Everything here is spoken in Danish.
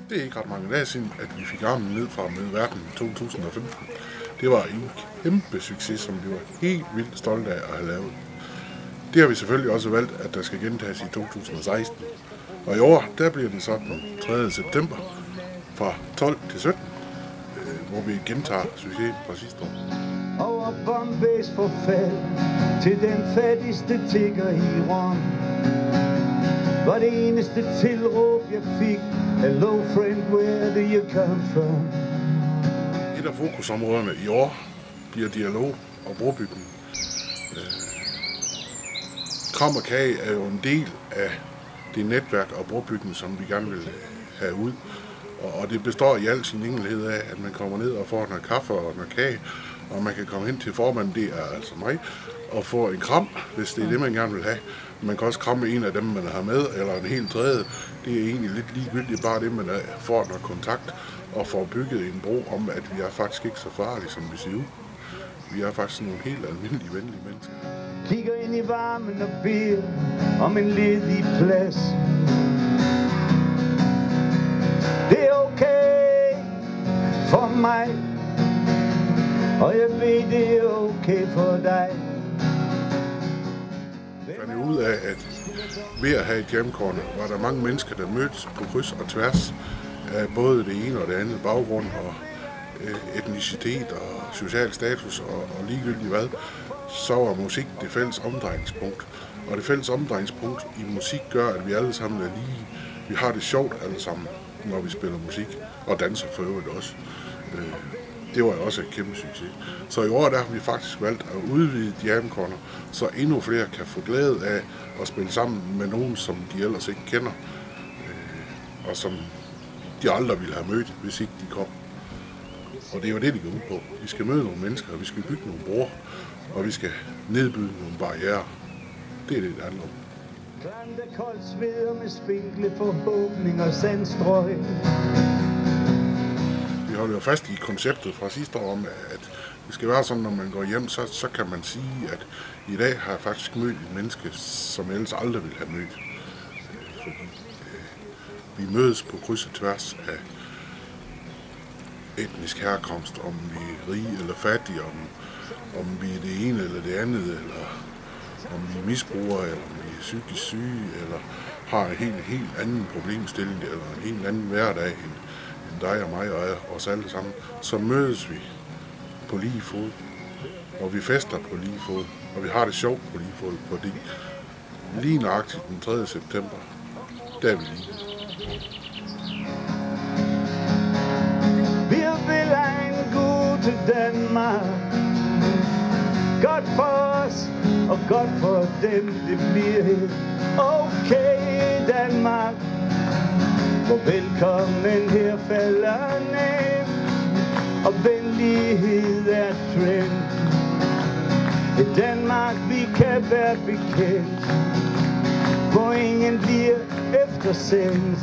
Det er ikke ret mange dage siden, at vi fik armen ned fra Møde Verden i 2015. Det var en kæmpe succes, som vi var helt vildt stolte af at have lavet. Det har vi selvfølgelig også valgt, at der skal gentages i 2016. Og i år, der bliver det så den 3. september fra 12 til 17, hvor vi gentager succesen fra sidste år. Over Bombays forfald til den fattigste tigger i Rom, var det eneste tilråb, jeg fik: Hello friend, where do you come from? Et af fokusområderne i år bliver dialog og brobygning. Kram og Kage er jo en del af det netværk og brobygning, som vi gerne vil have ud. Og det består i al sin enkelhed af, at man kommer ned og får noget kaffe og noget kage, og man kan komme hen til formanden, det er altså mig, og få en kram, hvis det er det, man gerne vil have. Man kan også kramme en af dem, man har med, eller en helt tredje. Det er egentlig lidt ligegyldigt, bare det, man får noget kontakt og får bygget en bro om, at vi er faktisk ikke så farlige, som vi ser ud. Vi er faktisk nogle helt almindelige, venlige mennesker. Kigger ind i varmen og beder om en ledig plads. Det er okay for mig, og jeg ved, det er okay for dig. Jeg fandt ud af, at ved at have et jamcorner, var der mange mennesker, der mødtes på kryds og tværs af både det ene og det andet baggrund og etnicitet og social status og ligegyldigt hvad, så var musik det fælles omdrejningspunkt. Og det fælles omdrejningspunkt i musik gør, at vi alle sammen er lige. Vi har det sjovt alle sammen, når vi spiller musik, og danser for øvrigt også. Det var også et kæmpe succes. Så i år der har vi faktisk valgt at udvide Jam Corner, så endnu flere kan få glæde af at spille sammen med nogen, som de ellers ikke kender, og som de aldrig ville have mødt, hvis ikke de kom. Og det er jo det, de går ud på. Vi skal møde nogle mennesker, og vi skal bygge nogle broer, og vi skal nedbygge nogle barrierer. Det er det, det handler om. Klamt af koldt sveder med spinkle forhåbning og sandstrøg. Vi holder jo fast i konceptet fra sidste år om, at det skal være sådan, når man går hjem, så kan man sige, at i dag har jeg faktisk mødt et menneske, som jeg ellers aldrig ville have mødt. Fordi vi mødes på kryds og tværs af etnisk herkomst, om vi er rige eller fattige, om vi er det ene eller det andet, eller om vi er misbrugere, eller om vi er psykisk syge, eller har en helt anden problemstilling, eller en helt anden hverdag end dig og mig og os alle sammen, så mødes vi på lige fod, og vi fester på lige fod, og vi har det sjovt på lige fod, fordi lige nøjagtigt den 3. september, der er vi lige. Vi vil have en god til Danmark. Godt for os, og godt for dem, det bliver okay Danmark. Hvor velkommen her falder ned, og venlighed er trend. Det Danmark, vi kan være bekendt, hvor ingen bliver eftersendt.